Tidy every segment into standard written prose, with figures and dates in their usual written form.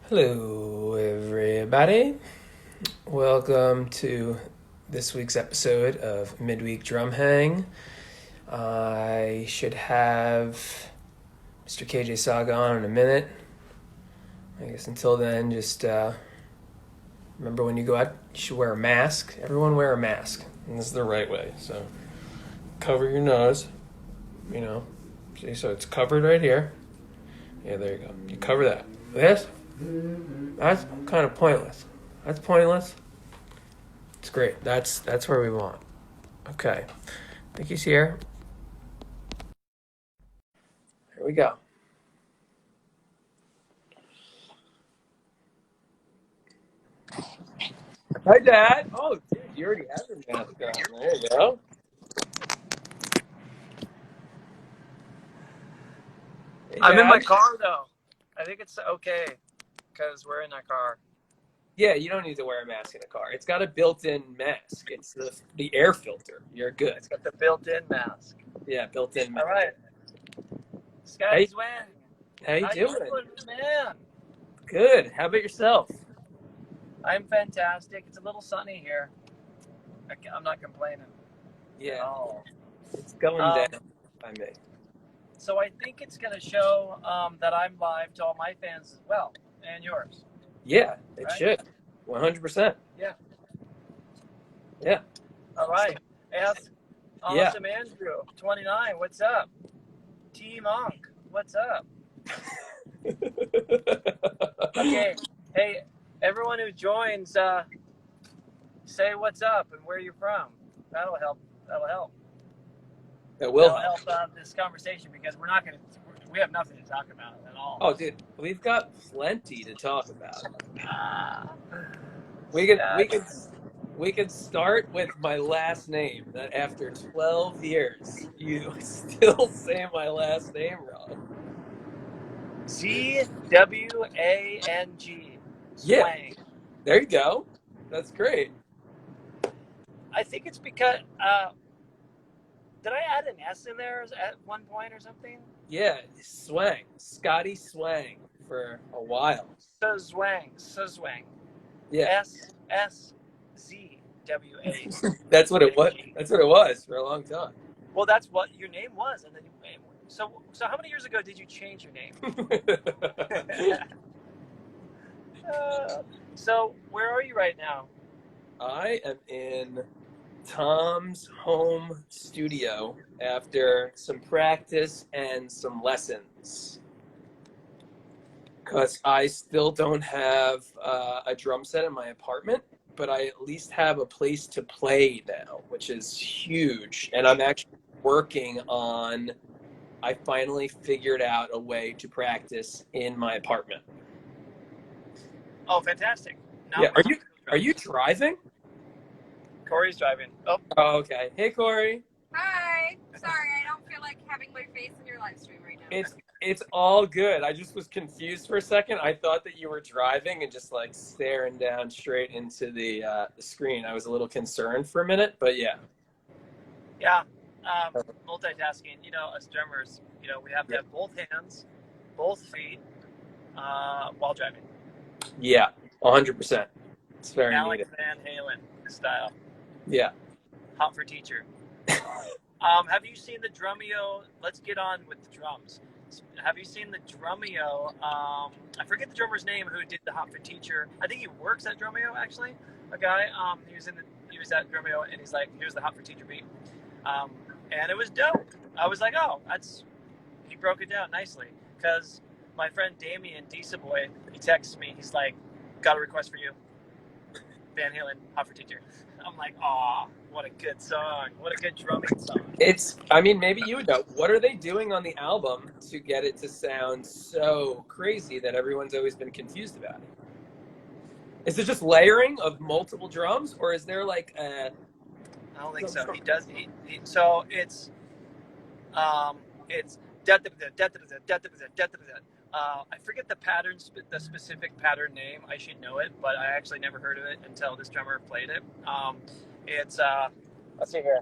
Hello, everybody. Welcome to this week's episode of Midweek Drum Hang. I should have Mr. KJ Saga on in a minute. I guess until then, just remember when you go out, you should wear a mask. Everyone wear a mask. And this is the right way. So cover your nose, you know. See, so it's covered right here. Yeah, there you go. You cover that. This? That's kind of pointless. That's pointless. It's great. That's where we want. Okay. I think he's here. Here we go. Hi, Dad. Oh, dude, you already have your mask on. There you go. Hey, I'm in my Dad. car though. I think it's okay because we're in our car. Yeah, you don't need to wear a mask in a car. It's got a built-in mask. It's the air filter. You're good. It's got the built-in mask. Yeah, built-in All mask. right, Scotty Hey, Zwang. how you How you doing? doing, man? Good. How about yourself? I'm fantastic. It's a little sunny here. I'm not complaining at Yeah, all. it's going Um, down by me. so I think it's gonna show that I'm live to all my fans as well and yours, Yeah, it right? should. 100%. Yeah. Yeah. All right. Ask Yeah. Awesome Andrew 29. What's up? T Monk. What's up? Okay. Hey, everyone who joins, say what's up and where you're from. That'll help. That'll help. It will That'll help. help this conversation because we have nothing to talk about at all. Oh, dude, we've got plenty to talk about. Ah, We could we Scott. could we could start with my last name. That after 12 years, you still say my last name wrong. Zwang. Yeah, Zwang. there you go. That's great. I think it's because, did I add an S in there at one point or something? Yeah, Swang, Scotty Zwang for a while. Zwang. Yeah, SSZWA. that's what it was. That's what it was for a long time. Well, that's what your name was, and then so how many years ago did you change your name? So where are you right now? I am in Tom's home studio after some practice and some lessons. Because I still don't have a drum set in my apartment, but I at least have a place to play now, which is huge. And I'm actually working on, I finally figured out a way to practice in my apartment. Oh, fantastic! Now Yeah, are you driving? Corey's driving. Oh, Oh, okay. Hey, Corey. Hi. Sorry, I don't feel like having my face in your live stream right now. It's all good. I just was confused for a second. I thought that you were driving and just like staring down straight into the screen. I was a little concerned for a minute, but yeah. yeah. Multitasking. You know, as drummers, we have to have both hands, both feet, while driving. Yeah, 100%. It's very Alex needed. Van Halen style. Yeah. Hot for teacher. Have you seen the Drumeo? Let's get on with the drums. Have you seen the Drumeo? I forget the drummer's name who did the Hot for Teacher. I think he works at Drumeo actually. A guy. He was at Drumeo and he's like, here's the Hot for Teacher beat. And it was dope. I was like, oh, he broke it down nicely because my friend Damien Boy, he texts me. He's like, got a request for you, Van Halen, Hot for Teacher. I'm like, aw, what a good song. What a good drumming song. I mean, maybe you would know. What are they doing on the album to get it to sound so crazy that everyone's always been confused about it? Is it just layering of multiple drums, or is there like a... I don't think so. He does. So it's I forget the pattern, the specific pattern name. I should know it, but I actually never heard of it until this drummer played it. It's let's see here.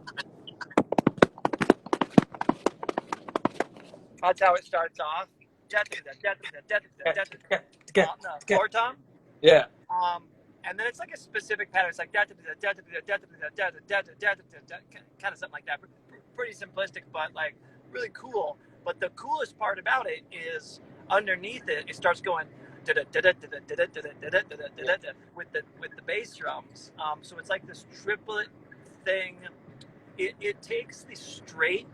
That's how it starts off. on the floor tom. Yeah. And then it's like a specific pattern. It's like kind of something like that. Pretty simplistic, but like really cool. But the coolest part about it is underneath it, it starts going with the bass drums. So it's like this triplet thing. It takes the straight,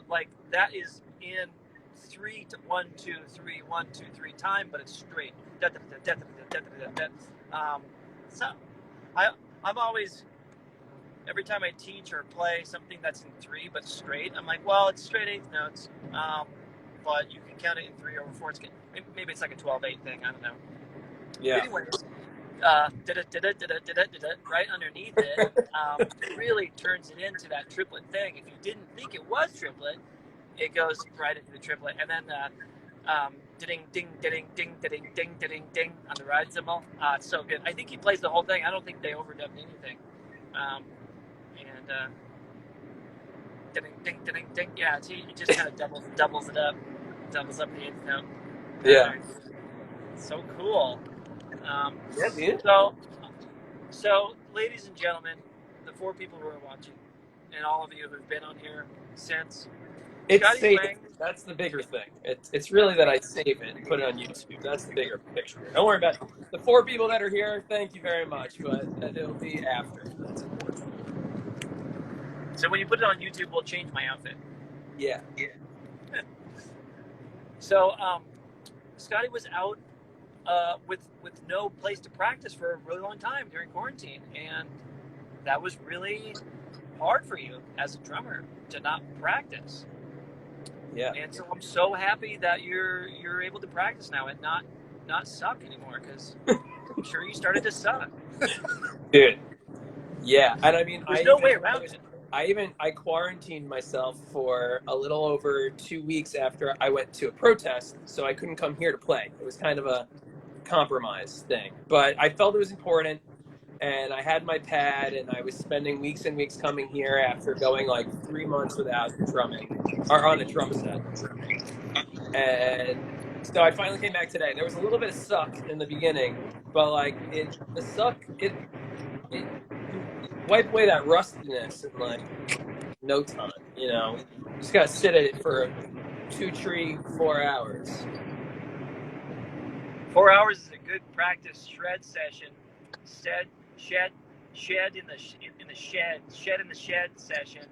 like that is in 3 to 1 2 3 1 2 3 time, but it's straight. So I'm always, every time I teach or play something that's in 3 but straight, I'm like, well, it's straight eighth notes, but you can count it in 3 over 4. It's maybe it's like a 12/8 thing. I don't know. Yeah. Anyways, right underneath it, really turns it into that triplet thing. If you didn't think it was triplet, it goes right into the triplet, and then ding ding ding ding ding ding ding ding on the ride cymbal. It's so good. I think he plays the whole thing. I don't think they overdubbed anything. Ding ding ding ding. Yeah, he just kind of doubles it up, doubles up the eighth note. Yeah. So cool. Yeah, dude. So, ladies and gentlemen, the 4 people who are watching, and all of you who've been on here since. It's Scotty saved. Zwang. That's the bigger thing. It's really that I save it and put it on YouTube. That's the bigger picture. Don't worry about it. The 4 people that are here. Thank you very much, but it'll be after. That's important. So when you put it on YouTube, we'll change my outfit. Yeah. So Scotty was out with no place to practice for a really long time during quarantine, and that was really hard for you as a drummer to not practice. Yeah. And so I'm so happy that you're able to practice now and not suck anymore, because I'm sure you started to suck. Dude. Yeah, and I mean, There's no way around it. I quarantined myself for a little over 2 weeks after I went to a protest, so I couldn't come here to play. It was kind of a compromise thing, but I felt it was important, and I had my pad, and I was spending weeks and weeks coming here after going like 3 months without drumming or on a drum set. And so I finally came back today. There was a little bit of suck in the beginning, but like the suck, it wipe away that rustiness in like no time. You just gotta sit at it for 4 hours. 4 hours is a good practice shred session. Shed in the shed session.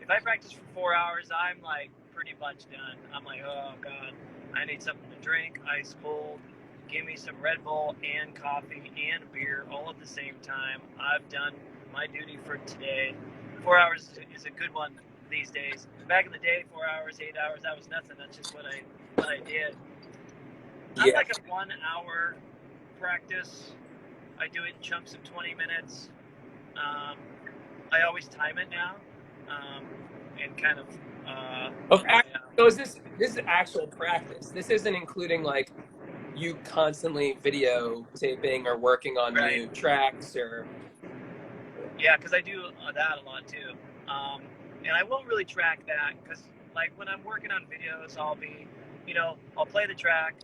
If I practice for 4 hours, I'm like pretty much done. I'm like, oh god, I need something to drink, ice cold. Give me some Red Bull and coffee and beer all at the same time. I've done my duty for today. 4 hours is a good one these days. Back in the day, 4 hours, 8 hours, that was nothing. That's just what I did. I'm like a 1 hour practice. I do it in chunks of 20 minutes. I always time it now, and kind of. Okay. So is this is actual practice? This isn't including like you constantly videotaping or working on new tracks or. Yeah, because I do that a lot too, and I won't really track that because like when I'm working on videos, I'll be, I'll play the track.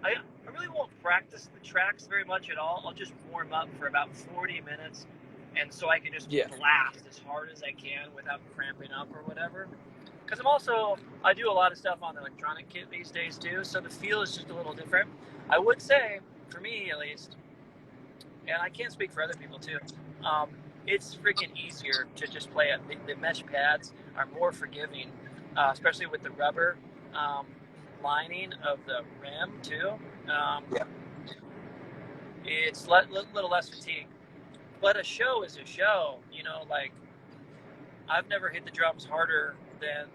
I really won't practice the tracks very much at all. I'll just warm up for about 40 minutes, and so I can just blast as hard as I can without cramping up or whatever. Because I do a lot of stuff on the electronic kit these days too, so the feel is just a little different. I would say, for me at least, and I can't speak for other people too, it's freaking easier to just play it. The mesh pads are more forgiving, especially with the rubber lining of the rim too. It's a little less fatigue. But a show is a show, like I've never hit the drums harder than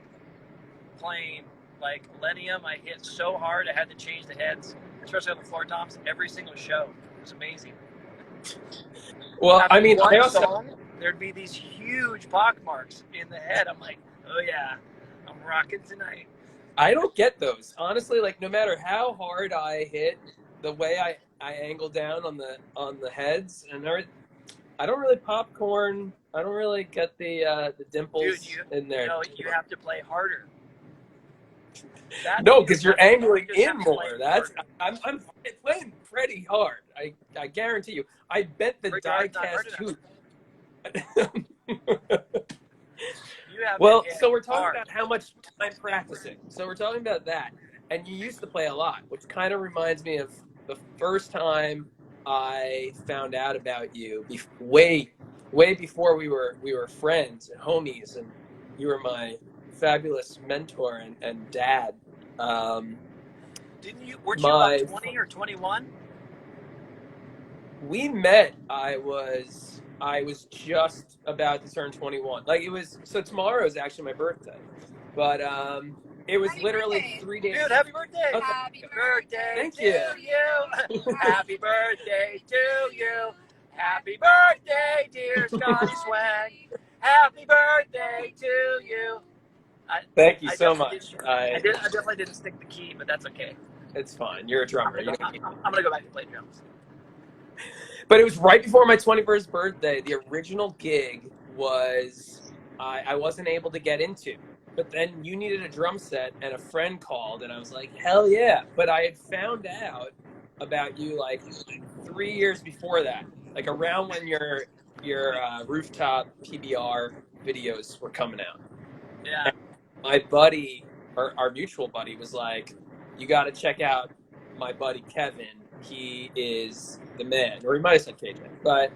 playing like Millennium. I hit so hard I had to change the heads, especially on the floor toms, every single show. It was amazing. Well, after I mean, one I also song, there'd be these huge pock marks in the head. I'm like, oh yeah, I'm rocking tonight. I don't get those. Honestly, like no matter how hard I hit, the way I angle down on the heads and everything, I don't really popcorn. I don't really get the dimples in there. You have to play harder. No, because you're angling just in have to more. play That's harder. I'm playing pretty hard. I guarantee you. I bet the Pretty die hard's not hard cast enough. hoop. You have Well, been hit so we're talking hard. about how much time practicing. So we're talking about that, and you used to play a lot, which kind of reminds me of the first time I found out about you. Way before we were friends and homies, and you were my fabulous mentor and dad. Um, Weren't you about my 20 or 21? we met. I was just about to turn 21. Like it was. So tomorrow is actually my birthday, but it was Happy literally birthday. 3 days. Dude, happy birthday! Oh, Happy birthday Thank to you. you. Happy birthday to you. Happy birthday, dear Scotty Zwang. Happy birthday to you. Thank you I so definitely much. I definitely didn't stick the key, but that's okay. It's fine. You're a drummer. I'm gonna go back and play drums. But it was right before my 21st birthday. The original gig was I wasn't able to get into. But then you needed a drum set, and a friend called, and I was like, hell yeah. But I had found out about you like 3 years before that, like around when your rooftop PBR videos were coming out. Yeah. And my buddy, our mutual buddy, was like, you got to check out my buddy Kevin. He is the man. Or he might have said KJ. But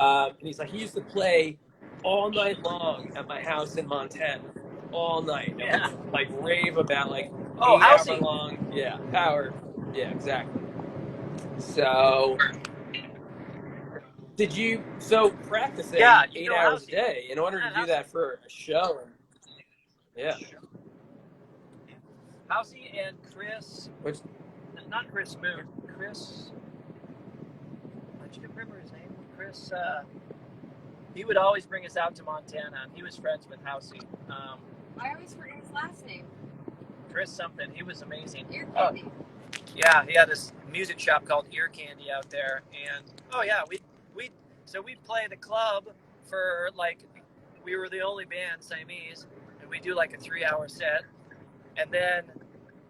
and he's like, he used to play all night long at my house in Montana. All night. And Yeah. like rave about like Oh, 8 hour housey. long. Yeah, power. Yeah, exactly. So practicing Yeah, 8 hours a housey. day in order to do that for a show. Yeah. Housey and Chris. Not Chris Moon. Chris. I should remember his name. Chris. He would always bring us out to Montana. He was friends with Housey. I always forget his last name. Chris something. He was amazing. Ear Candy. Yeah, he had this music shop called Ear Candy out there, and we'd play the club for like we were the only band Siamese, and we do like a 3-hour set, and then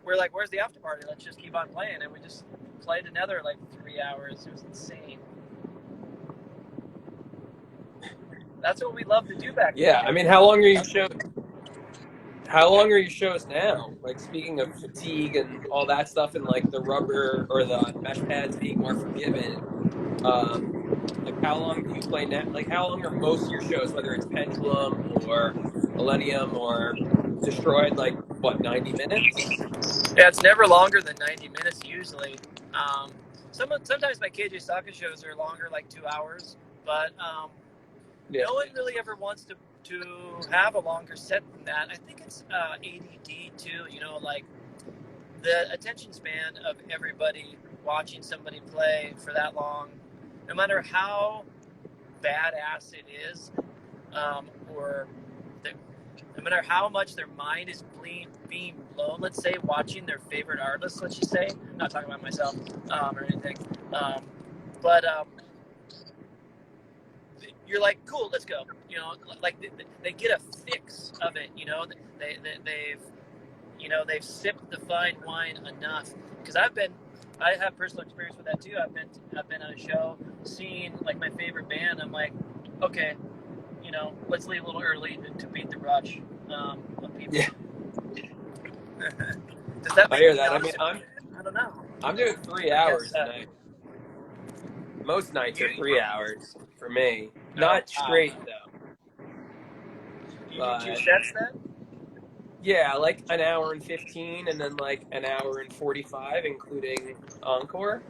we're like, where's the after party? Let's just keep on playing, and we just played another like 3 hours. It was insane. That's what we loved to do back then. Yeah, I mean, how long are your shows now? Like, speaking of fatigue and all that stuff, and like the rubber or the mesh pads being more forgiving, like how long do you play now? Like, how long are most of your shows, whether it's Pendulum or Millennium or Destroid, like what, 90 minutes? Yeah, it's never longer than 90 minutes usually. Sometimes my KJ Sawka shows are longer, like 2 hours, but no one really ever wants to have a longer set than that. I think it's ADD too, like the attention span of everybody watching somebody play for that long, no matter how badass it is, or no matter how much their mind is being blown, let's say, watching their favorite artist, let's just say, I'm not talking about myself or anything, but you're like, cool, let's go. Like they get a fix of it. They've sipped the fine wine enough. Because I have personal experience with that too. I've been on a show, seeing like my favorite band. I'm like, okay, let's leave a little early to beat the rush of people. Yeah. Does that? I hear that. I mean, I don't know. I'm doing 3 hours a night. Most nights are 3 hours for me. Not straight though. Do you do 2 sets then? Yeah, like an hour and 15, and then like an hour and 45, including encore.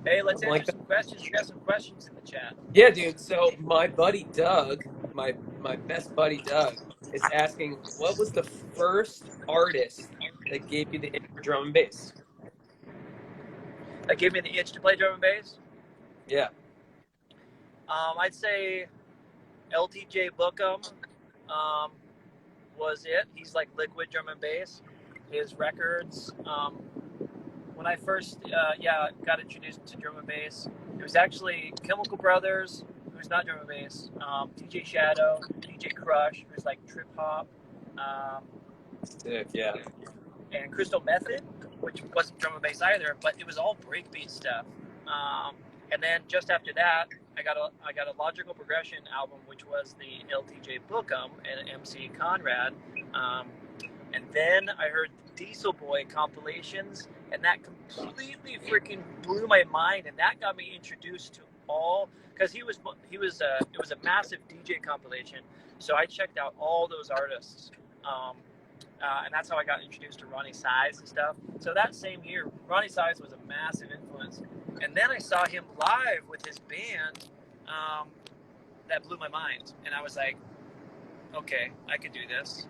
Hey, let's answer some questions. You got some questions in the chat. Yeah, dude. So my buddy Doug, my best buddy Doug, is asking, what was the first artist that gave you the itch for drum and bass? That gave me the itch to play drum and bass? Yeah. I'd say LTJ Bookham was it. He's like liquid drum and bass. His records, when I first got introduced to drum and bass, it was actually Chemical Brothers, who's not drum and bass, DJ Shadow, DJ Crush, who's like trip hop, Sick, yeah. And Crystal Method, which wasn't drum and bass either, but it was all breakbeat stuff. And then just after that, I got a Logical Progression album, which was the LTJ Bookham and MC Conrad. And then I heard Diesel Boy compilations, and that completely freaking blew my mind. And that got me introduced to all, because it was a massive DJ compilation. So I checked out all those artists. And that's how I got introduced to Ronnie Size and stuff. So that same year, Ronnie Size was a massive influence. And then I saw him live with his band. That blew my mind. And I was like, okay, I can do this.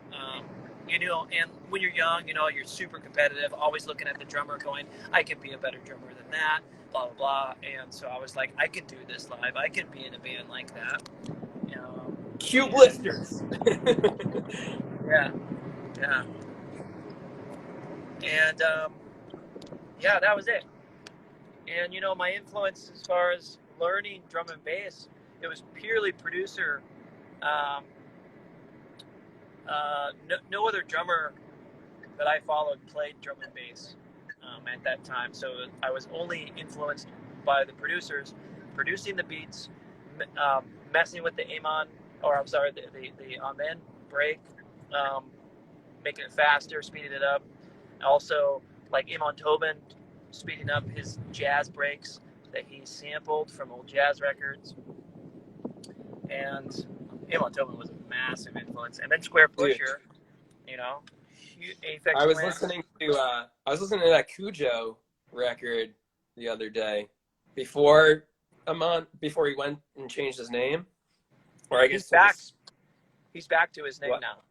And when you're young, you're super competitive, always looking at the drummer going, I can be a better drummer than that, blah, blah, blah. And so I was like, I can do this live. I can be in a band like that. Cue blisters. Yeah. Yeah. And, that was it. And, my influence as far as learning drum and bass, it was purely producer. No other drummer that I followed played drum and bass at that time. So I was only influenced by the producers, producing the beats, messing with the the amen break, making it faster, speeding it up. Also, like Amon Tobin, speeding up his jazz breaks that he sampled from old jazz records. And Amon Tobin was a massive influence. And then Square Pusher, Aphex I was Twin. listening to that Cujo record the other day before he went and changed his name. Or I guess he's back to his name now.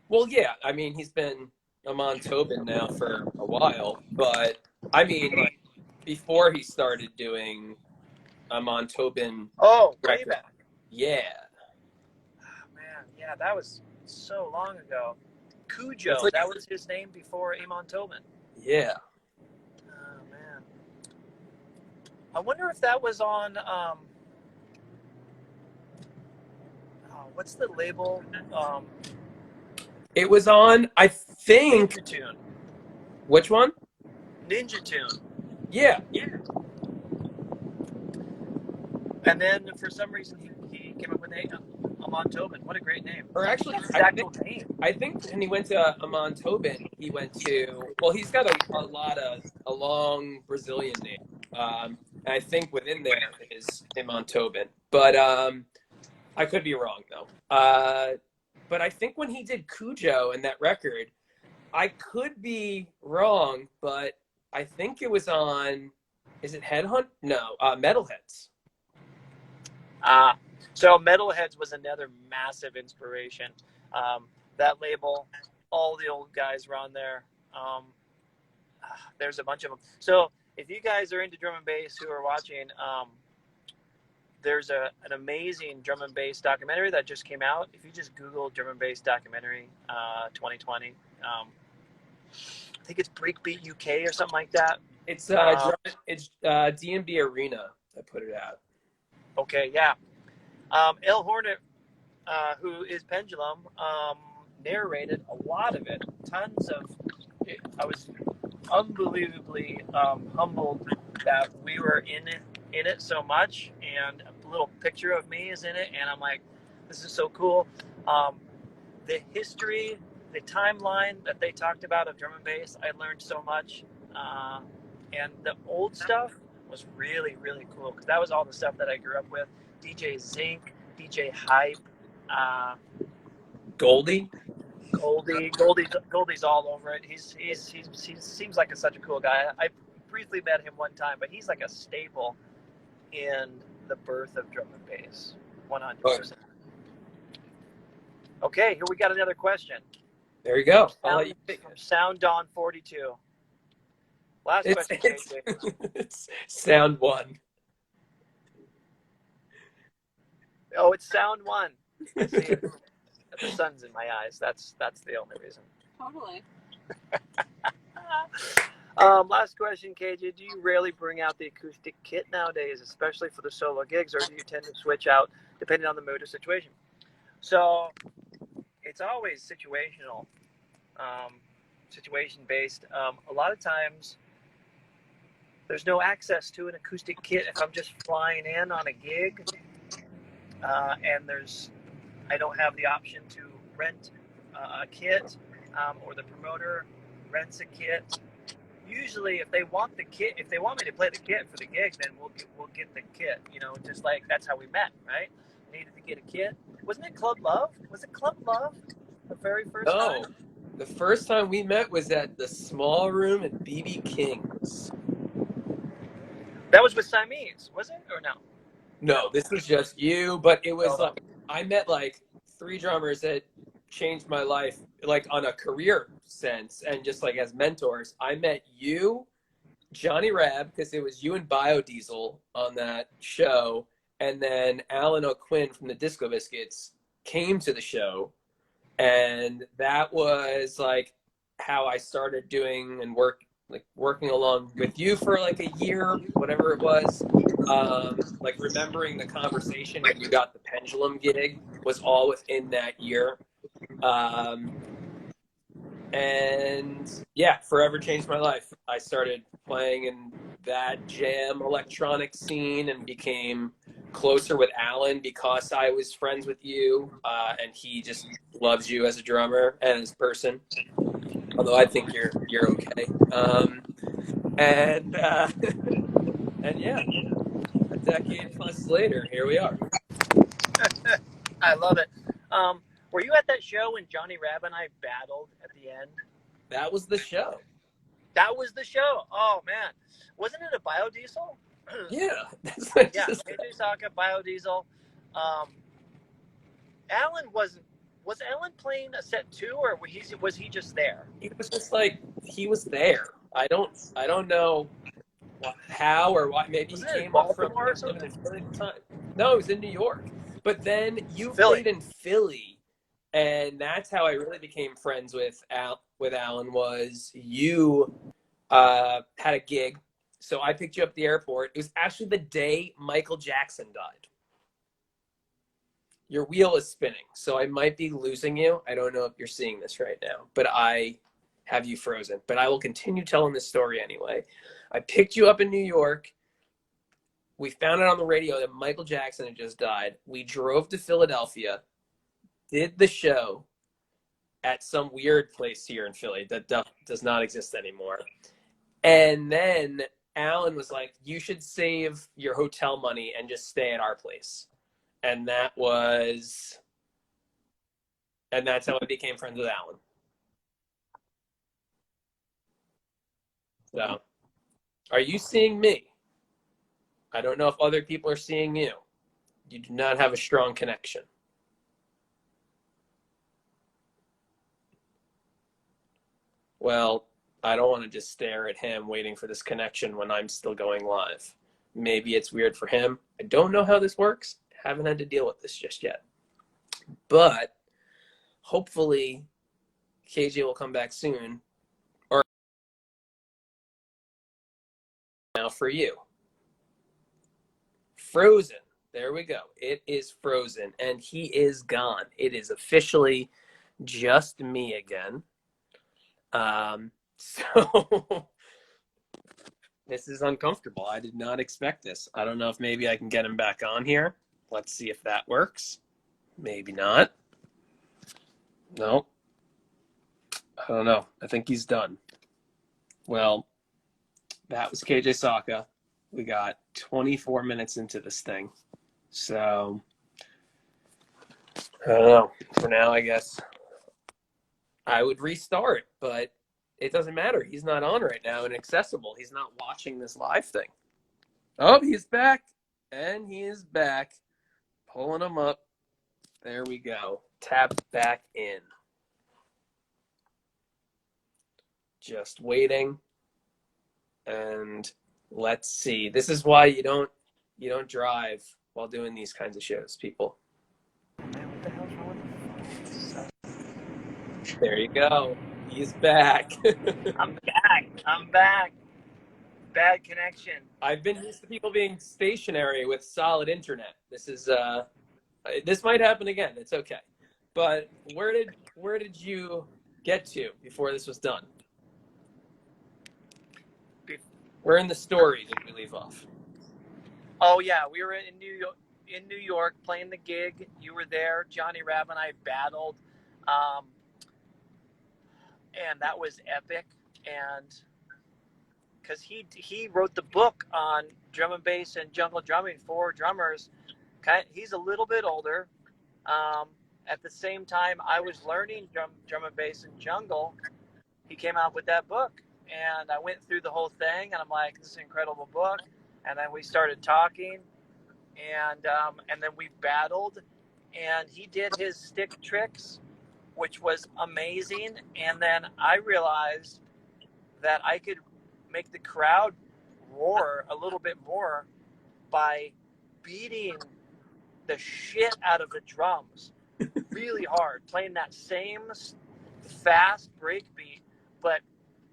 Well, yeah, I mean, he's been Amon Tobin now for a while, but I mean, like, before he started doing Amon Tobin. Oh, way record. back. Yeah. Oh, man, yeah, that was so long ago. Cujo, that was his name before Amon Tobin. Yeah. Oh, man. I wonder if that was on, what's the label? It was on, I think. Ninja Tune. Which one? Ninja Tune. Yeah. And then for some reason he came up with Amon Tobin. What a great name. Or actually, I think when he went to Amon Tobin, he went to, well, he's got a long Brazilian name. And I think within there is Amon Tobin. But I could be wrong, though. But I think when he did Cujo and that record, I could be wrong, but I think it was on, is it Headhunt? No, Metalheads. So Metalheads was another massive inspiration. That label, all the old guys were on there. There's a bunch of them. So if you guys are into drum and bass who are watching, there's an amazing drum and bass documentary that just came out. If you just Google drum and bass documentary 2020, I think it's Breakbeat UK or something like that. It's DMB Arena that put it out. Okay, yeah. El Hornet, who is Pendulum, narrated a lot of it. Tons of it. I was unbelievably humbled that we were in it so much, and a little picture of me is in it, and I'm like, this is so cool. The history, the timeline that they talked about of drum and bass, I learned so much. And the old stuff was really, really cool, because that was all the stuff that I grew up with. DJ Zinc, DJ Hype, Goldie's all over it. He seems like such a cool guy. I briefly met him one time, but he's like a staple in the birth of drum and bass, 100%. Okay, here we got another question. There you go. From Sound Dawn 42. Last question. It's Sound 1. Oh, it's Sound 1. I see it. The sun's in my eyes. That's the only reason. Totally. Last question, KJ. Do you rarely bring out the acoustic kit nowadays, especially for the solo gigs, or do you tend to switch out depending on the mood or situation? So it's always situational, situation based. A lot of times there's no access to an acoustic kit if I'm just flying in on a gig, and I don't have the option to rent a kit, or the promoter rents a kit. Usually, if they want me to play the kit for the gig, then we'll get the kit. Just like that's how we met, right? Needed to get a kit. Wasn't it Club Love? Was it Club Love the very first time? No, the first time we met was at the small room at BB King's. That was with Siamese, was it, or no? No, this was just you, but it was like I met like 3 drummers that changed my life, like on a career sense and just like as mentors. I met you, Johnny Rab, because it was you and Biodiesel on that show, and then Alan O'Quinn from the Disco Biscuits came to the show, and that was like how I started doing and working along with you for like a year, whatever it was. Like remembering the conversation when you got the Pendulum gig was all within that year. And yeah, forever changed my life. I started playing in that jam electronic scene and became closer with Alan because I was friends with you, and he just loves you as a drummer and as a person. Although I think you're okay. And yeah, a decade plus later, here we are. I love it. Were you at that show when Johnny Rab and I battled at the end? That was the show. That was the show. Oh man, wasn't it a Biodiesel? Yeah. Yeah, AJ Sawka, Biodiesel. Alan was Alan playing a set too, or was he just there? He was just like he was there. I don't know how or why. Maybe he came up from Baltimore or something. No, it was in New York. But then you Philly. played in Philly, and that's how I really became friends with Alan. Was you had a gig, so I picked you up at the airport. It was actually the day Michael Jackson died. Your wheel is spinning, so I might be losing you. I don't know if you're seeing this right now, but I have you frozen. But I will continue telling this story anyway. I picked you up in New York. We found out on the radio that Michael Jackson had just died. We drove to Philadelphia, did the show at some weird place here in Philly that does not exist anymore. And then Alan was like, you should save your hotel money and just stay at our place. And that's how I became friends with Alan. So, are you seeing me? I don't know if other people are seeing you. You do not have a strong connection. Well, I don't want to just stare at him waiting for this connection when I'm still going live. Maybe it's weird for him. I don't know how this works. Haven't had to deal with this just yet. But hopefully KJ will come back soon. Or now for you. Frozen. There we go. It is frozen and he is gone. It is officially just me again. So this is uncomfortable. I did not expect this. I don't know if maybe I can get him back on here. Let's see if that works. Maybe not. No. I don't know. I think he's done. Well, that was KJ Sawka. We got 24 minutes into this thing. So, I don't know. For now, I guess I would restart, but it doesn't matter. He's not on right now and accessible. He's not watching this live thing. Oh, he's back. And he is back. Pulling him up. There we go. Tap back in. Just waiting. And let's see. This is why you don't drive while doing these kinds of shows, people. Man, what the hell's wrong with the phone? There you go. He's back. I'm back. Bad connection. I've been used to people being stationary with solid internet. This might happen again. It's okay. But where did you get to before this was done? Where in the story did we leave off? Oh yeah, we were in New York playing the gig. You were there. Johnny Rabb and I battled, um, and that was epic. And because he wrote the book on drum and bass and jungle drumming for drummers. He's a little bit older. At the same time, I was learning drum and bass and jungle. He came out with that book, and I went through the whole thing, and I'm like, this is an incredible book. And then we started talking, and then we battled, and he did his stick tricks, which was amazing. And then I realized that I could make the crowd roar a little bit more by beating the shit out of the drums really hard, playing that same fast break beat, but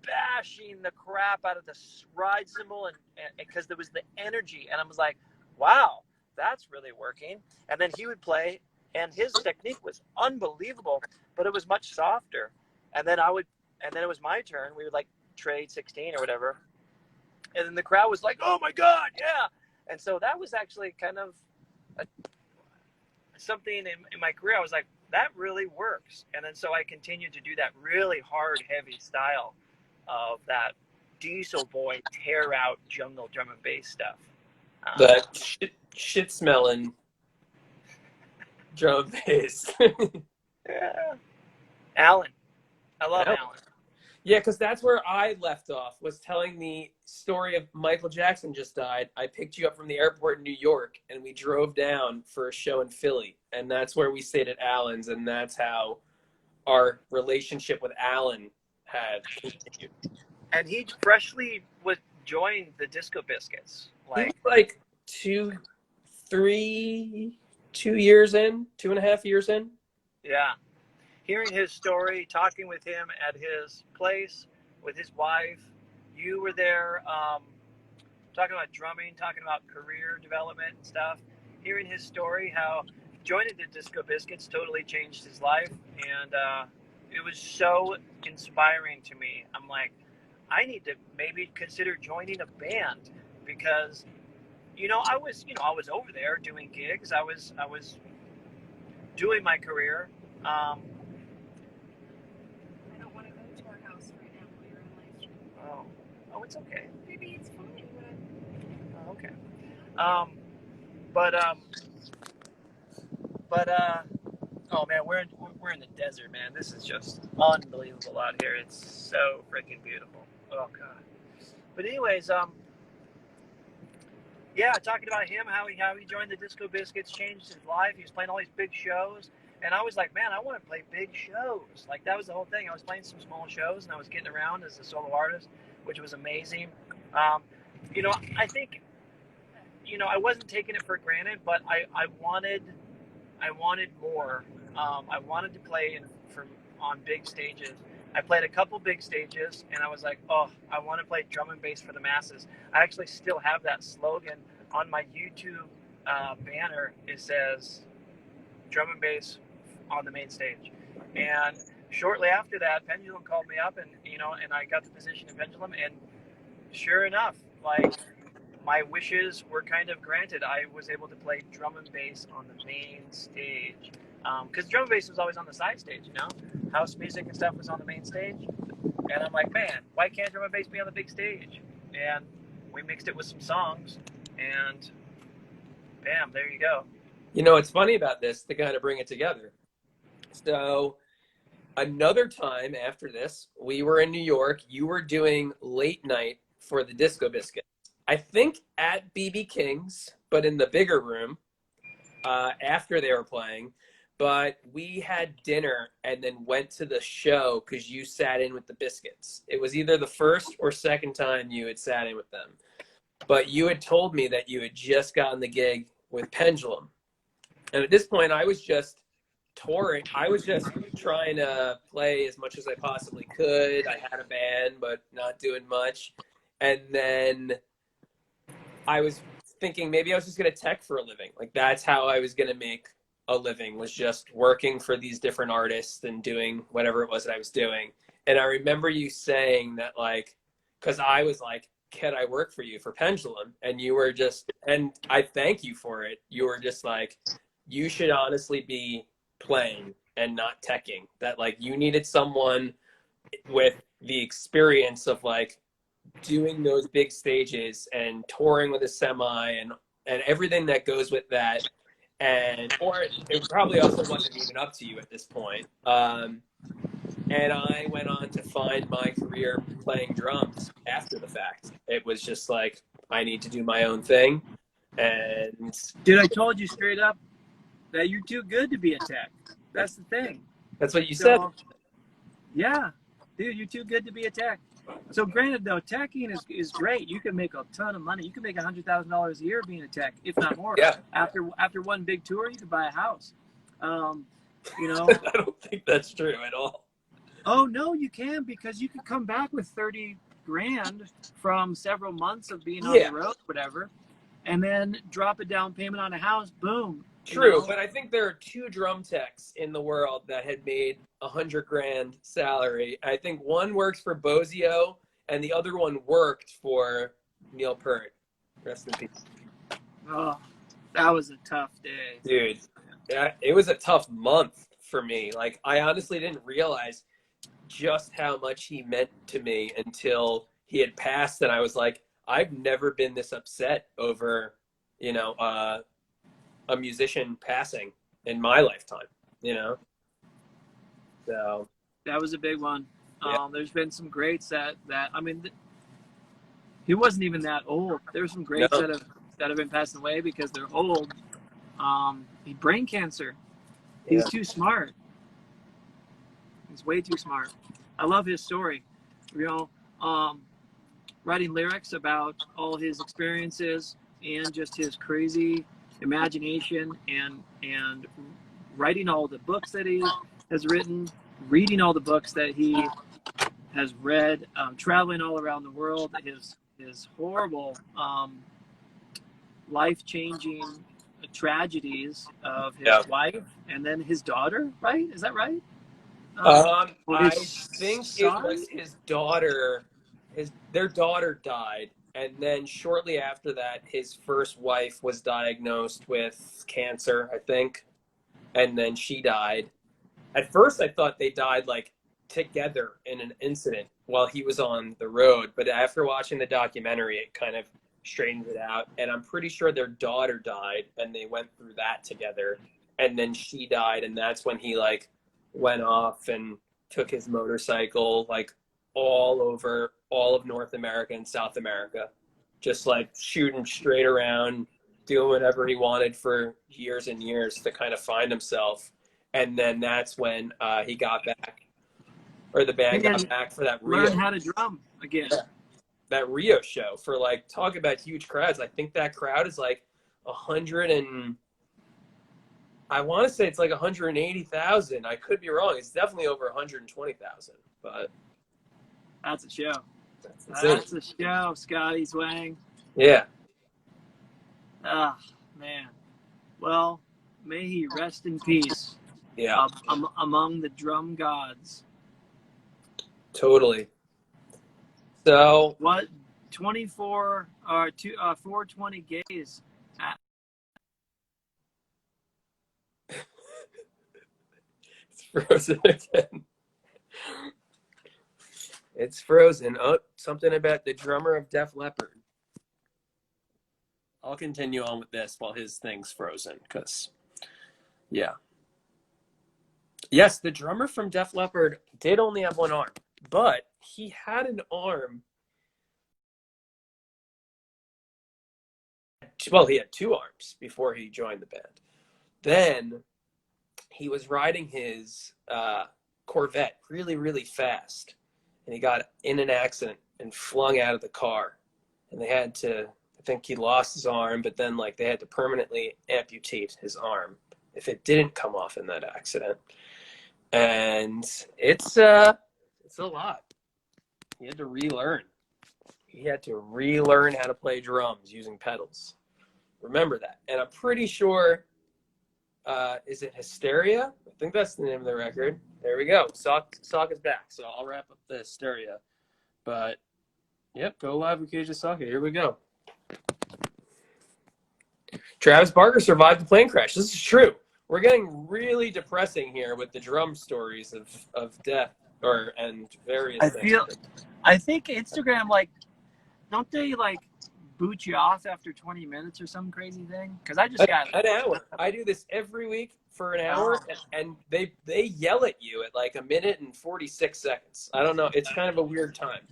bashing the crap out of the ride cymbal, and because there was the energy, and I was like, wow, that's really working. And then he would play, and his technique was unbelievable, but it was much softer. And then it was my turn. We would like trade 16 or whatever, and then the crowd was like, oh my god, yeah. And so that was actually kind of something in my career. I was like, that really works. And then so I continued to do that really hard, heavy style of that Diesel Boy tear out jungle drum and bass stuff. The shit smelling drum and bass. Yeah. Alan. I love Alan. Yeah, because that's where I left off, was telling the story of Michael Jackson just died. I picked you up from the airport in New York, and we drove down for a show in Philly. And that's where we stayed at Alan's, and that's how our relationship with Alan had continued. And he freshly joined the Disco Biscuits. He was like 2 years in, 2.5 years in. Yeah. Hearing his story, talking with him at his place with his wife, you were there, talking about drumming, talking about career development and stuff. Hearing his story, how joining the Disco Biscuits totally changed his life, and it was so inspiring to me. I'm like, I need to maybe consider joining a band, because I was over there doing gigs. I was doing my career. Oh, it's okay. Maybe it's fine. Oh, okay. Oh man, we're in the desert, man. This is just unbelievable out here. It's so freaking beautiful. Oh god. But anyways, yeah, talking about him, how he joined the Disco Biscuits, changed his life. He was playing all these big shows, and I was like, man, I want to play big shows. Like, that was the whole thing. I was playing some small shows, and I was getting around as a solo artist, which was amazing. I think, I wasn't taking it for granted, but I wanted more. I wanted to play on big stages. I played a couple big stages, and I was like, oh, I want to play drum and bass for the masses. I actually still have that slogan on my YouTube banner. It says drum and bass on the main stage. And shortly after that, Pendulum called me up, and I got the position in Pendulum, and sure enough, like, my wishes were kind of granted. I was able to play drum and bass on the main stage, because drum and bass was always on the side stage. House music and stuff was on the main stage, and I'm like, man, why can't drum and bass be on the big stage? And we mixed it with some songs, and bam, there you go. What's funny about this, to kind of bring it together. So another time after this, we were in New York. You were doing late night for the Disco Biscuits. I think at BB King's, but in the bigger room after they were playing. But we had dinner and then went to the show because you sat in with the Biscuits. It was either the first or second time you had sat in with them. But you had told me that you had just gotten the gig with Pendulum. And at this point, I was just touring. I was just trying to play as much as I possibly could. I had a band, but not doing much. And then I was thinking maybe I was just going to tech for a living. Like, that's how I was going to make a living was just working for these different artists and doing whatever it was that I was doing. And I remember you saying that, like, because I was like, can I work for you for Pendulum? And you were just, and I thank you for it. You were just like, you should honestly be playing and not teching. That, like, you needed someone with the experience of, like, doing those big stages and touring with a semi and everything that goes with that. And, or it probably also wasn't even up to you at this point. And I went on to find my career playing drums after the fact. It was just like, I need to do my own thing. And Dude, I told you straight up that you're too good to be a tech. That's the thing. that's what you said. Yeah, dude, you're too good to be a tech. So granted, though, teching is great. You can make a ton of money. You can make $100,000 a year being a tech, if not more. Yeah. After one big tour, you could buy a house. You know. I don't think that's true at all. Oh no, you can, because you could come back with 30 grand from several months of being on the road, whatever, and then drop a down payment on a house. Boom. True, but I think there are 2 drum techs in the world that had made $100 grand salary. I think one works for Bozio, and the other one worked for Neil Peart. Rest in peace. Oh, that was a tough day, dude. Yeah, it was a tough month for me. Like, I honestly didn't realize just how much he meant to me until he had passed, and I was like, I've never been this upset over, you know, a musician passing in my lifetime, you know. So that was a big one. Yeah. There's been some greats that I mean, he wasn't even that old. There's some greats that have been passing away because they're old. He brain cancer. He's too smart. He's way too smart. I love his story. You know, writing lyrics about all his experiences and just his crazy imagination, and writing all the books that he has written, reading all the books that he has read, traveling all around the world, his horrible life-changing tragedies of his wife and then his daughter, right? Is that right? I think son? it was his daughter. Their daughter died, and then shortly after that, his first wife was diagnosed with cancer, I think, and then she died. At first, I thought they died, like, together in an incident while he was on the road, but after watching the documentary, it kind of straightened it out, and I'm pretty sure their daughter died, and they went through that together, and then she died, and that's when he, like, went off and took his motorcycle, like, all over all of North America and South America, just, like, shooting straight around, doing whatever he wanted for years and years to kind of find himself. And then that's when he got back, or the band got back for that Rio. Learn how to drum again. Yeah, that Rio show for, like, talk about huge crowds. I think that crowd is like 100 and I want to say it's like 180,000. I could be wrong. It's definitely over 120,000. But that's a show. That's a show, Scotty Zwang. Yeah. Ah, man. Well, may he rest in peace. Yeah. Among the drum gods. Totally. So what? 24 or 420 gays. It's frozen again. It's frozen. Oh, something about the drummer of Def Leppard. I'll continue on with this while his thing's frozen, because, yeah. Yes, the drummer from Def Leppard did only have one arm, but he had an arm. Well, he had 2 arms before he joined the band. Then he was riding his Corvette really, really fast, and he got in an accident and flung out of the car. And they had to, I think he lost his arm, but then, like, they had to permanently amputate his arm if it didn't come off in that accident. And it's a lot. He had to relearn. He had to relearn how to play drums using pedals. Remember that. And I'm pretty sure is it Hysteria? I think that's the name of the record. There we go. Sawka's back, so I'll wrap up the Hysteria. But, yep, go live with Cage of Sawka. Here we go. Travis Barker survived the plane crash. This is true. We're getting really depressing here with the drum stories of death and various things. I think Instagram, like, don't they, like, boot you off after 20 minutes or some crazy thing? Because I just got an hour. I do this every week for an hour, and they yell at you at like 1 minute and 46 seconds. I don't know. It's kind of a weird time.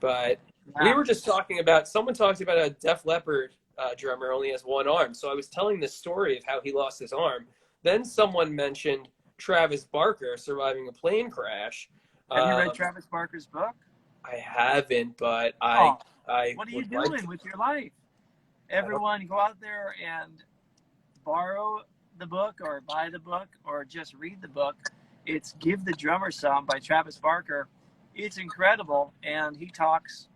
But we were just talking about, someone talked about a Def Leppard drummer only has one arm. So I was telling the story of how he lost his arm. Then someone mentioned Travis Barker surviving a plane crash. Have you read Travis Barker's book? I haven't, but what are you doing with your life? Everyone, go out there and borrow the book or buy the book or just read the book. It's Give the Drummer Some by Travis Barker. It's incredible, and he talks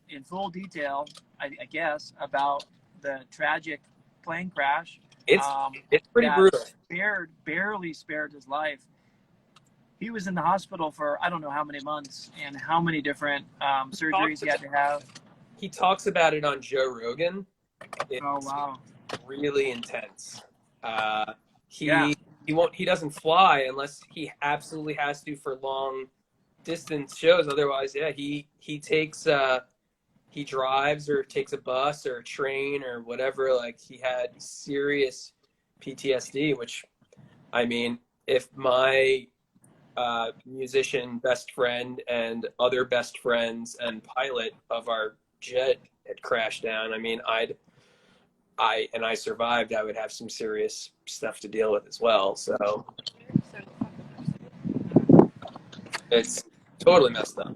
in full detail, I guess, about the tragic plane crash. It's pretty brutal. Barely spared his life. He was in the hospital for I don't know how many months and how many different surgeries he had to have. He talks about it on Joe Rogan. It's really intense. He doesn't fly unless he absolutely has to for long distance shows. Otherwise, he drives or takes a bus or a train or whatever. Like, he had serious PTSD, which, I mean, if my musician best friend and other best friends and pilot of our jet had crashed down, I mean, I survived, I would have some serious stuff to deal with as well. So it's totally messed up.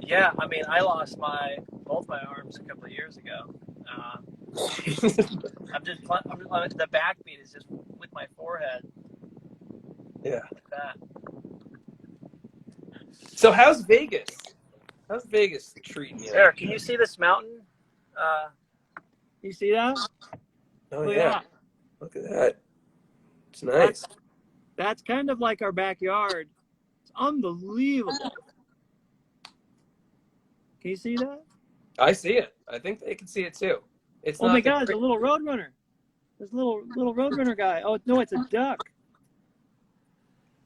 Yeah, I mean, I lost both my arms a couple of years ago. The backbeat is just with my forehead. Yeah. Like that. So how's Vegas? How's Vegas treating you? There, can you see this mountain? You see that? Oh, yeah. Look at that. It's nice. That's kind of like our backyard. It's unbelievable. Can you see that? I see it. I think they can see it too. It's oh my God, the little Roadrunner. This little Roadrunner guy. Oh no, it's a duck.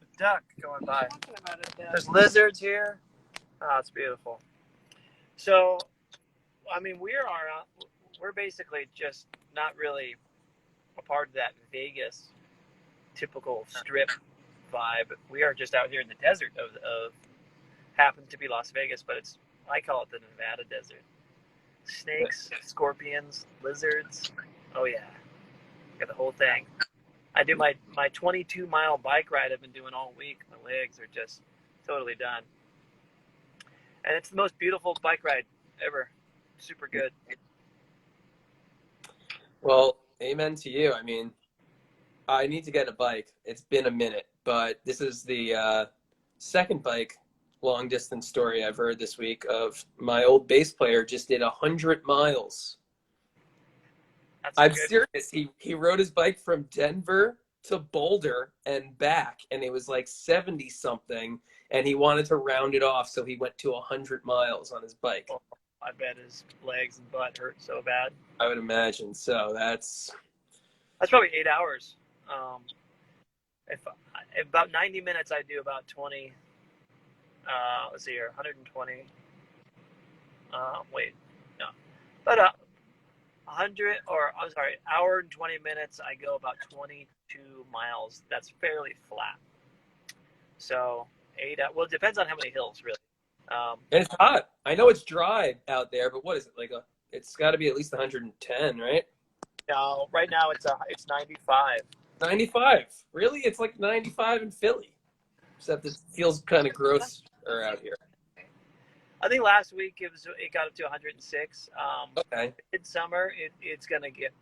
A duck going by. There's lizards here. Oh, it's beautiful. So, I mean, we're basically just not really a part of that Vegas typical strip vibe. We are just out here in the desert of happens to be Las Vegas, but I call it the Nevada desert. Snakes, scorpions, lizards. Oh yeah, got the whole thing. I do my 22-mile bike ride I've been doing all week. My legs are just totally done. And it's the most beautiful bike ride ever. Super good. Well, amen to you. I mean, I need to get a bike. It's been a minute, but this is the second bike long distance story I've heard this week of my old bass player just did 100 miles. I'm serious. He rode his bike from Denver to Boulder and back, and it was like 70 something, and he wanted to round it off, so he went to 100 miles on his bike. Oh, I bet his legs and butt hurt so bad. I would imagine. So that's probably 8 hours. If about 90 minutes, I do about 20. Let's see here, 120. About 100, or I'm sorry, hour and 20 minutes. I go about 22 miles. That's fairly flat. So 8. Well, it depends on how many hills, really. And it's hot. I know it's dry out there, but what is it like? It's got to be at least 110, right? No, right now it's 95. 95. Really? It's like 95 in Philly. Except it feels kind of gross out here. I think last week it got up to 106. Okay. In summer, it's gonna get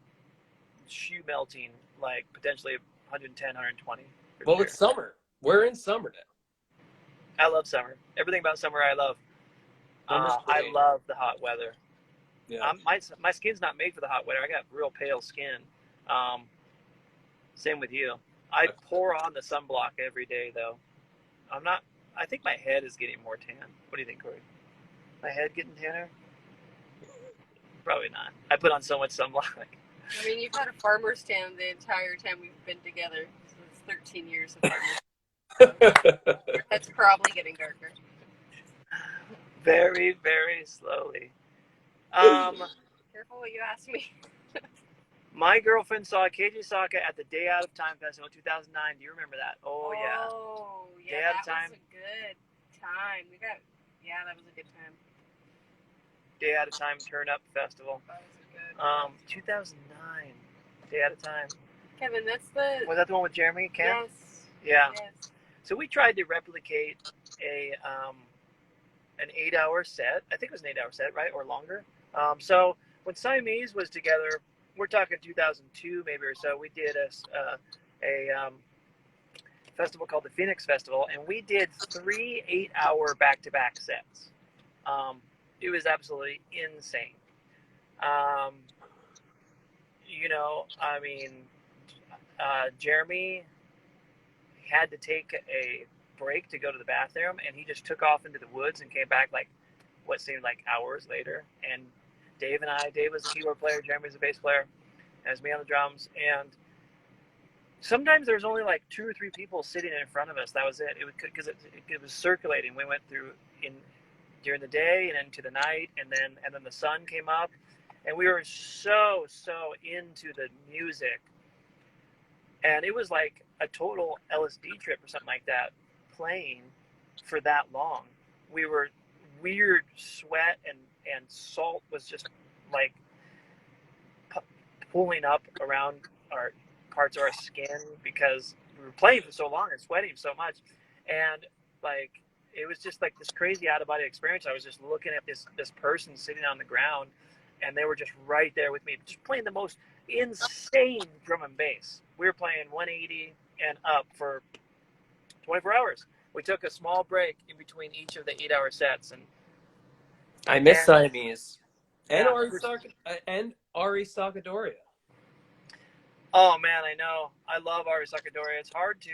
shoe melting, like potentially 110, 120. Well, sure. It's summer. We're in summer now. I love summer. Everything about summer I love. I love the hot weather. Yeah. My skin's not made for the hot weather. I got real pale skin. Same with you. I pour on the sunblock every day, though. I think my head is getting more tan. What do you think, Corey? My head getting tanner? Probably not. I put on so much sunblock. I mean, you've had a farmer's tan the entire time we've been together. So it's 13 years of farmer's. That's probably getting darker. Very, very slowly. Careful what you ask me. My girlfriend saw KJ Sawka at the Day Out of Time Festival in 2009. Do you remember that? Oh, yeah. Oh, yeah. Day Out of That Time. was a good time. That was a good time. Day Out of Time Turn Up Festival. That was a good 2009. Day Out of Time. Kevin, that's the... Was that the one with Jeremy Camp? Yes. Yeah. Yes. So we tried to replicate an 8-hour set. I think it was an 8-hour set, right? Or longer. So when Siamese was together, we're talking 2002 maybe or so, we did a festival called the Phoenix Festival, and we did 3 8-hour back-to-back sets. It was absolutely insane. Jeremy had to take a break to go to the bathroom, and he just took off into the woods and came back like what seemed like hours later. And Dave was a keyboard player, Jeremy was a bass player, as me on the drums, and sometimes there was only like 2 or 3 people sitting in front of us. That was it. It was because it was circulating. We went through during the day and into the night, and then the sun came up, and we were so into the music, and it was like a total LSD trip or something like that, playing for that long. We were weird sweat and salt was just like pulling up around our parts of our skin because we were playing for so long and sweating so much, and like it was just like this crazy out of body experience. I was just looking at this person sitting on the ground, and they were just right there with me, just playing the most insane drum and bass. We were playing 180 and up for 24 hours. We took a small break in between each of the 8-hour sets, and I miss Siamese and yeah. Ari Sakadoria. Oh man, I know. I love Ari Sakadoria. It's hard to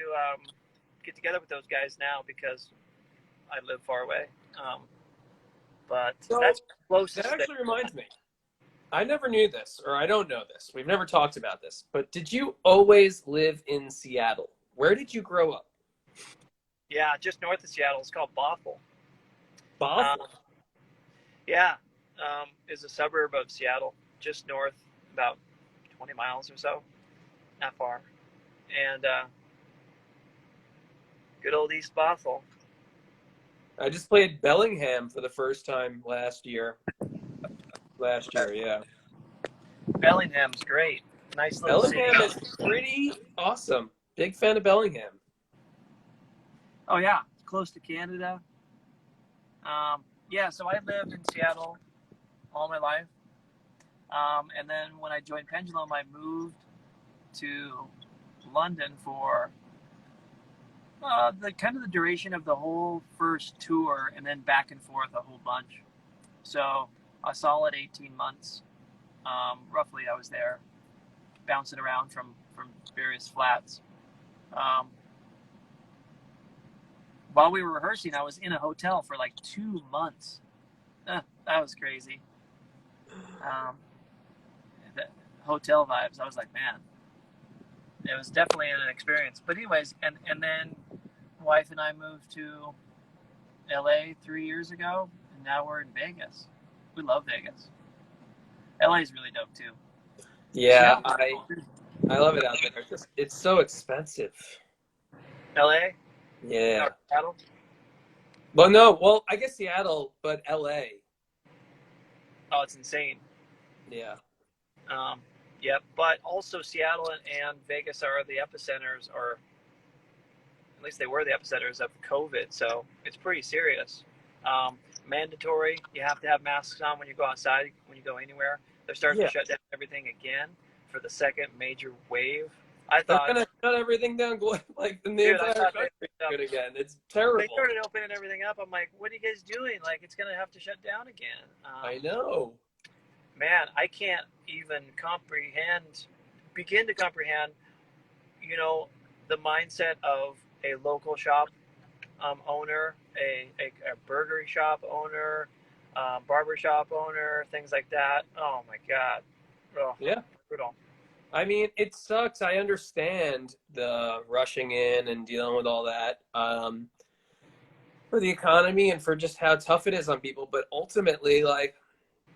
get together with those guys now because I live far away. But so that's close. That actually reminds me. I never knew this, or I don't know this. We've never talked about this. But did you always live in Seattle? Where did you grow up? Yeah, just north of Seattle. It's called Bothell. Bothell? Yeah. Is a suburb of Seattle, just north, about 20 miles or so. Not far. And good old East Bothell. I just played Bellingham for the first time last year. Yeah. Bellingham's great. Nice little Bellingham city. is pretty awesome. Big fan of Bellingham. Oh yeah, close to Canada. So I lived in Seattle all my life, and then when I joined Pendulum, I moved to London for the duration of the whole first tour, and then back and forth a whole bunch. So a solid 18 months, roughly. I was there, bouncing around from various flats. While we were rehearsing, I was in a hotel for like 2 months. That was crazy. The hotel vibes. I was like, man, it was definitely an experience. But anyways, and then wife and I moved to LA 3 years ago, and now we're in Vegas. We love Vegas. LA is really dope too. Yeah, I love it out there. It's so expensive. LA? Yeah. Seattle? Well, I guess Seattle, but LA. Oh, it's insane. Yeah. But also Seattle and Vegas are the epicenters, or at least they were the epicenters of COVID, so it's pretty serious. Mandatory. You have to have masks on when you go outside, when you go anywhere. They're starting to shut down everything again for the second major wave. I thought they're gonna shut everything down, like the entire country good again. It's terrible. They started opening everything up. I'm like, what are you guys doing? Like, it's gonna have to shut down again. I know. man, I can't even begin to comprehend, you know, the mindset of a local shop owner, a burger shop owner, barber shop owner, things like that. Oh my God. Oh, Yeah. brutal. I mean, it sucks. I understand the rushing in and dealing with all that for the economy and for just how tough it is on people. But ultimately, like,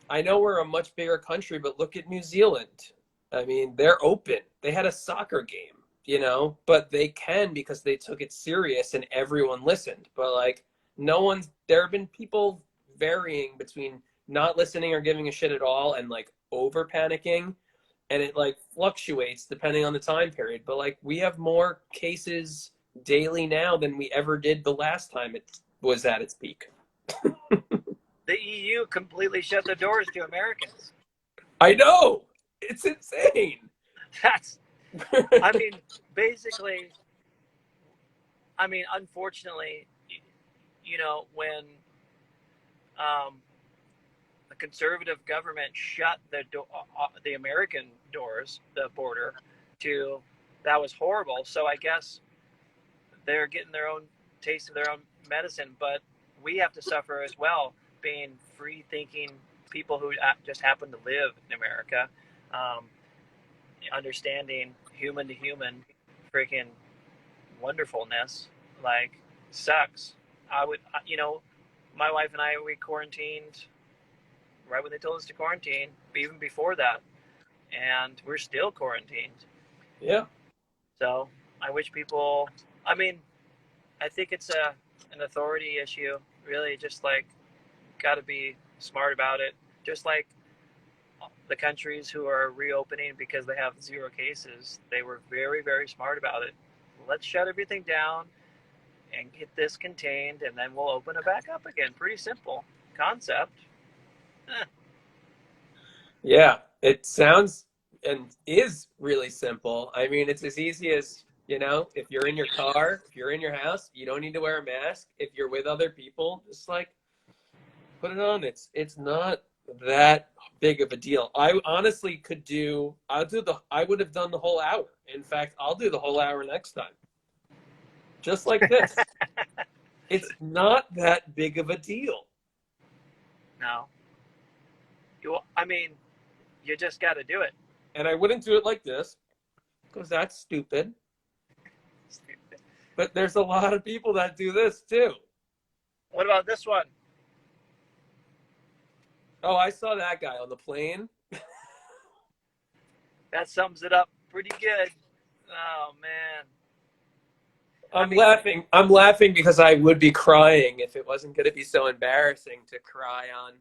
I know we're a much bigger country, but look at New Zealand. I mean, they're open. They had a soccer game, but they can because they took it serious and everyone listened. But like, there have been people varying between not listening or giving a shit at all and like over panicking. And it like fluctuates depending on the time period. But like, we have more cases daily now than we ever did the last time it was at its peak. The EU completely shut the doors to Americans. I know. It's insane. That's, I mean, basically, unfortunately, when the conservative government shut the American doors, the border, to that was horrible. So I guess they're getting their own taste of their own medicine, but we have to suffer as well, being free-thinking people who just happen to live in America, um, understanding human to human, freaking wonderfulness. Like, sucks. My wife and I, we quarantined right when they told us to quarantine, even before that, and we're still quarantined. Yeah. So I wish people. I mean, I think it's an authority issue. Really, just like, got to be smart about it. Just like the countries who are reopening because they have 0 cases, they were very, very smart about it. Let's shut everything down and get this contained, and then we'll open it back up again. Pretty simple concept. Yeah, it sounds and is really simple. I mean, it's as easy as, if you're in your car, if you're in your house, you don't need to wear a mask. If you're with other people, just like put it on. It's not that big of a deal. I honestly I would have done the whole hour. In fact, I'll do the whole hour next time. Just like this. It's not that big of a deal. No. You just got to do it. And I wouldn't do it like this because that's stupid. But there's a lot of people that do this too. What about this one? Oh, I saw that guy on the plane. That sums it up pretty good. Oh, man. I'm laughing because I would be crying if it wasn't going to be so embarrassing to cry on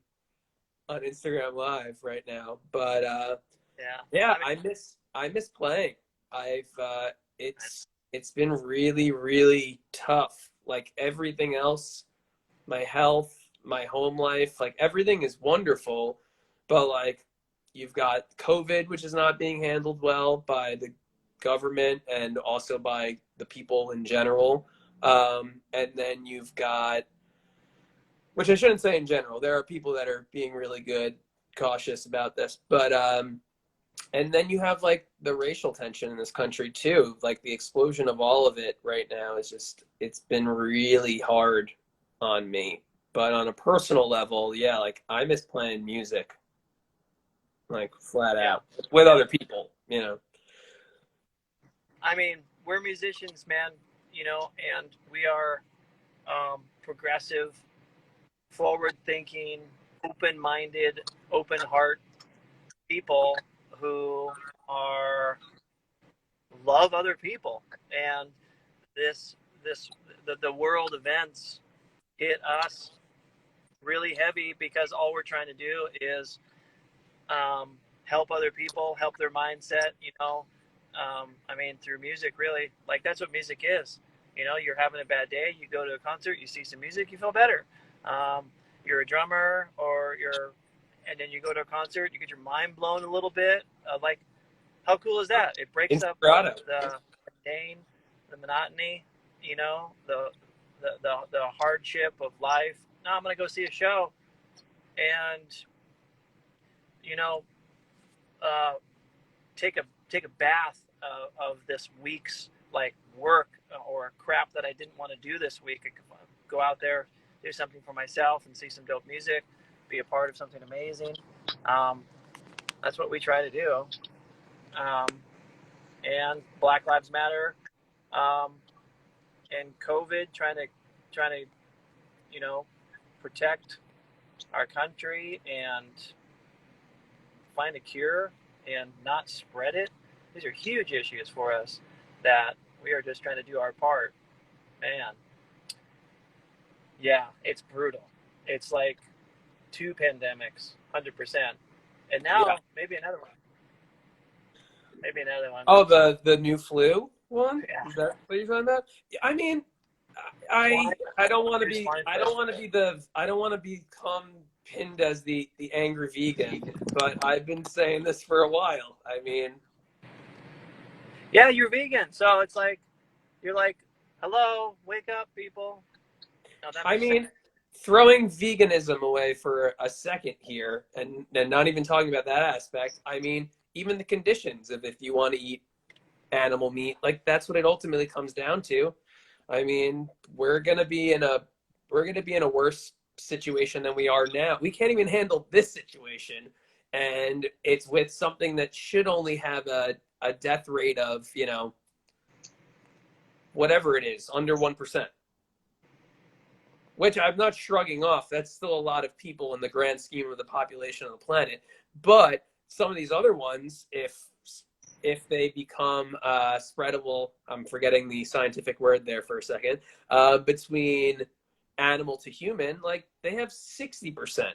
Instagram Live right now. But yeah, I miss playing. It's been really, really tough. Like everything else, my health, my home life, like everything is wonderful, but like you've got COVID, which is not being handled well by the government and also by the people in general. And then you've got, which I shouldn't say in general, there are people that are being really good, cautious about this, but and then you have like the racial tension in this country too. Like the explosion of all of it right now is just, it's been really hard on me. But on a personal level, yeah, like I miss playing music, like flat out with other people, I mean, we're musicians, man, and we are progressive, forward-thinking, open-minded, open-heart people who are love other people. And the world events hit us really heavy because all we're trying to do is help other people, help their mindset, through music, really. Like, that's what music is. You're having a bad day, you go to a concert, you see some music, you feel better. You're a drummer, and then you go to a concert, you get your mind blown a little bit. Like, how cool is that? It breaks up the pain, the monotony, the hardship of life. No, I'm gonna go see a show, and you know, uh, take a bath of this week's like work or crap that I didn't want to do this week. I could go out there, do something for myself, and see some dope music, be a part of something amazing. That's what we try to do. And Black Lives Matter, and COVID, trying to, you know, protect our country and find a cure and not spread it. These are huge issues for us that we are just trying to do our part. Man, yeah, it's brutal. It's like 2 pandemics, 100%, and now maybe another one. Maybe another one. Oh, the new flu one? Yeah. Is that what you're talking about? I mean, I don't want to become pinned as the angry vegan, but I've been saying this for a while. I mean, yeah, you're vegan, so it's like you're like, hello, wake up, people. No, I mean, throwing veganism away for a second here, and not even talking about that aspect. I mean, even the conditions of if you want to eat animal meat, like that's what it ultimately comes down to. I mean, we're gonna be in a worse situation than we are now. We can't even handle this situation, and it's with something that should only have a death rate of, you know, whatever it is, under 1%. Which I'm not shrugging off. That's still a lot of people in the grand scheme of the population of the planet. But some of these other ones, if they become spreadable, I'm forgetting the scientific word there for a second, between animal to human, like they have 60%.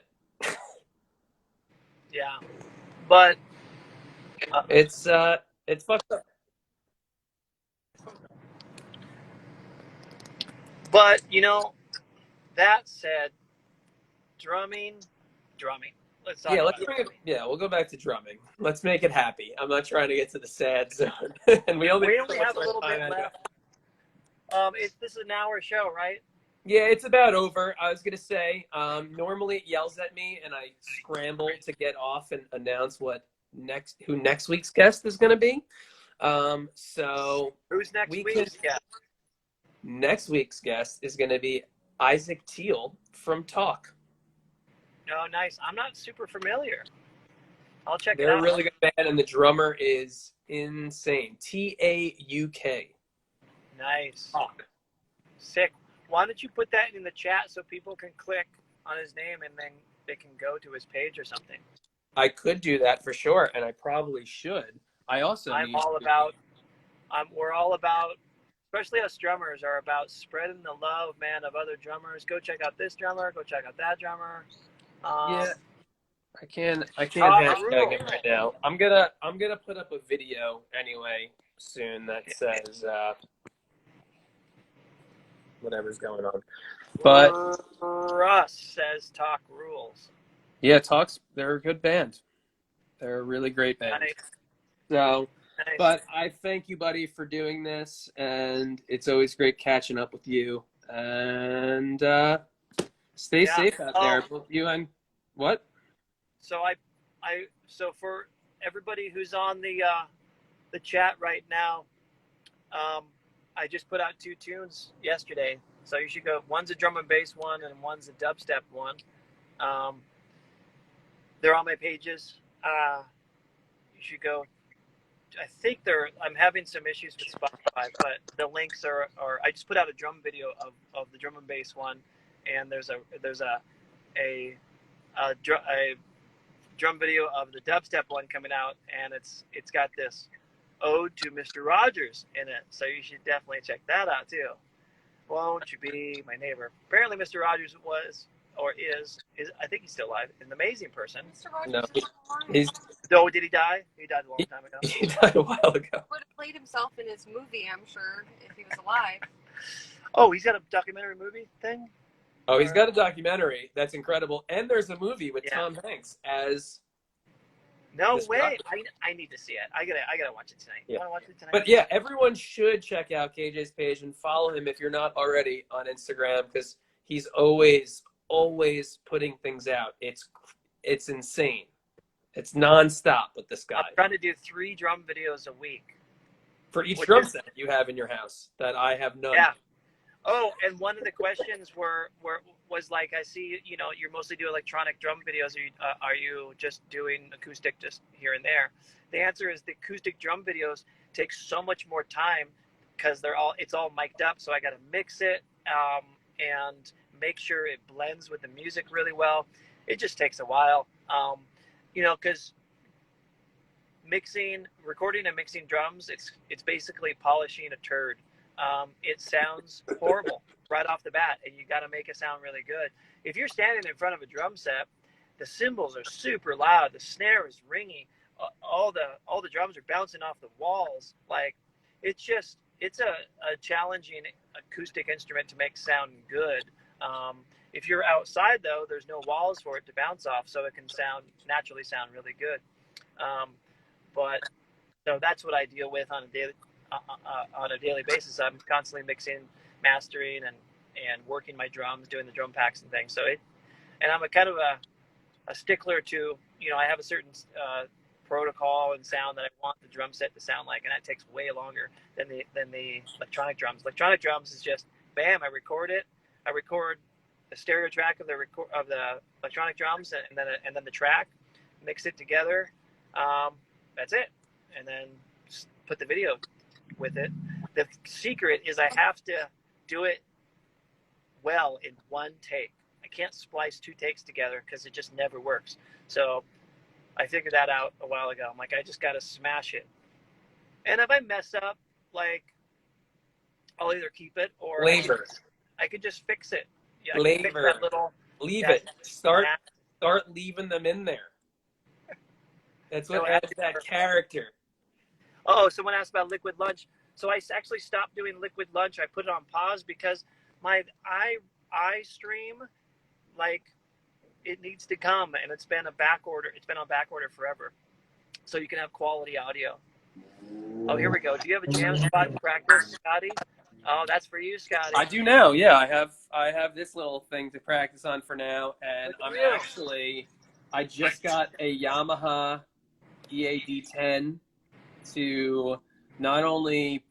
Yeah, but it's fucked up. But you know, that said, drumming. Let's talk about it. Yeah, we'll go back to drumming. Let's make it happy. I'm not trying to get to the sad zone. And we only have a little bit left. This is an hour show, right? Yeah, it's about over. I was gonna say, normally it yells at me, and I scramble to get off and announce who next week's guest is gonna be. So who's next week's guest? Next week's guest is gonna be Isaac Teal from Talk. Oh, nice. I'm not super familiar. I'll check it out. They're a really good band, and the drummer is insane. Tauk. Nice. Talk. Sick. Why don't you put that in the chat so people can click on his name and then they can go to his page or something? I could do that for sure, and I probably should. We're all about, especially us drummers, are about spreading the love, man, of other drummers. Go check out this drummer. Go check out that drummer. Yeah, I can't hashtag it right now. I'm gonna put up a video anyway soon that says whatever's going on. But Russ says Talk rules. Yeah, they're a good band. They're a really great band. Nice. So, Nice. But I thank you, buddy, for doing this, and it's always great catching up with you. And stay safe out there, both you and what? So so for everybody who's on the chat right now, I just put out 2 tunes yesterday. So you should go. One's a drum and bass one, and one's a dubstep one. They're on my pages. You should go. I think I'm having some issues with Spotify, but the links are. I just put out a drum video of the drum and bass one, and there's a drum video of the dubstep one coming out, and it's got this ode to Mr. Rogers in it. So you should definitely check that out too. Won't you be my neighbor? Apparently, Mr. Rogers was or is I think he's still alive. An amazing person. Mr. Rogers No, is alive. Oh, did he die? He died a long time ago. He died a while ago. Would have played himself in his movie, I'm sure, if he was alive. Oh, he's got a documentary movie thing? Oh, he's got a documentary. That's incredible. And there's a movie with Tom Hanks as... No way. I need to see it. I gotta watch it tonight. Yeah. You wanna watch it tonight? But yeah, everyone should check out KJ's page and follow him if you're not already on Instagram, because he's always putting things out. It's insane. It's nonstop with this guy. I'm trying to do 3 drum videos a week. For each drum set you have in your house that I have none. Yeah. Oh, and one of the questions was like, I see, you're mostly do electronic drum videos. Are you just doing acoustic just here and there? The answer is the acoustic drum videos take so much more time because it's all mic'd up. So I got to mix it and make sure it blends with the music really well. It just takes a while, because recording and mixing drums, it's basically polishing a turd. It sounds horrible right off the bat, and you got to make it sound really good. If you're standing in front of a drum set, the cymbals are super loud, the snare is ringing, all the drums are bouncing off the walls. Like, it's a challenging acoustic instrument to make sound good. If you're outside, though, there's no walls for it to bounce off, so it can naturally sound really good. But so that's what I deal with on a daily basis. I'm constantly mixing, mastering, and working my drums, doing the drum packs and things. And I'm a kind of a stickler to, I have a certain protocol and sound that I want the drum set to sound like, and that takes way longer than the electronic drums. Electronic drums is just bam, I record it. I record a stereo track of the electronic drums and then the track, mix it together. That's it, and then put the video with it. The secret is I have to do it well in one take. I can't splice 2 takes together because it just never works. So I figured that out a while ago. I'm like, I just got to smash it. And if I mess up, like, I'll either keep it or I could just fix it. Yeah, I can fix that little. Leave it. Start leaving them in there. That's what adds that character. Oh, someone asked about Liquid Lunch. So I actually stopped doing Liquid Lunch. I put it on pause because my iStream, like, it needs to come, and it's been on back order forever. So you can have quality audio. Oh, here we go. Do you have a jam spot to practice, Scotty? Oh, that's for you, Scotty. I do now. Yeah, I have this little thing to practice on for now, and I just got a Yamaha EAD10 to not only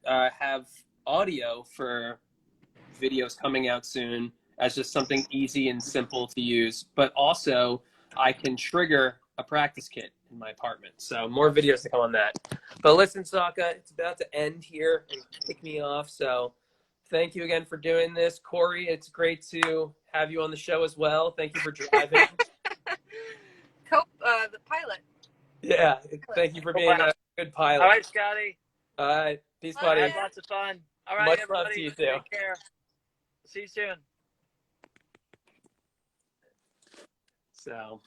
have audio for videos coming out soon as just something easy and simple to use, but also I can trigger a practice kit in my apartment. So more videos to come on that. But listen, Sawka, it's about to end here and kick me off. So thank you again for doing this. Corey, it's great to have you on the show as well. Thank you for driving. The pilot. Yeah, thank you for being a good pilot. All right, Scotty. All right, peace, buddy. Had lots of fun. All right, much everybody. love to you too. Take care. See you soon. So,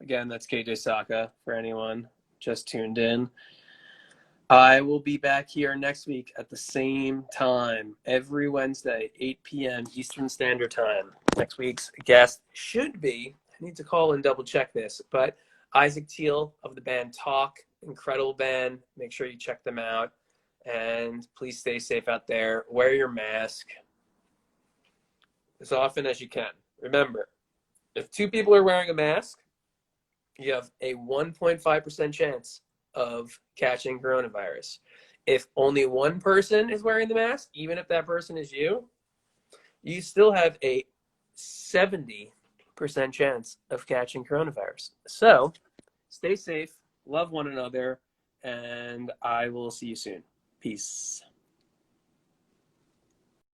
again, that's KJ Sawka for anyone just tuned in. I will be back here next week at the same time, every Wednesday, 8 p.m. Eastern Standard Time. Next week's guest should be, I need to call and double check this, but Isaac Teal of the band Talk, incredible band. Make sure you check them out. And please stay safe out there. Wear your mask as often as you can. Remember, if 2 people are wearing a mask, you have a 1.5% chance of catching coronavirus. If only 1 person is wearing the mask, even if that person is you still have a 70% chance of catching coronavirus. So stay safe, love one another, and I will see you soon. Peace.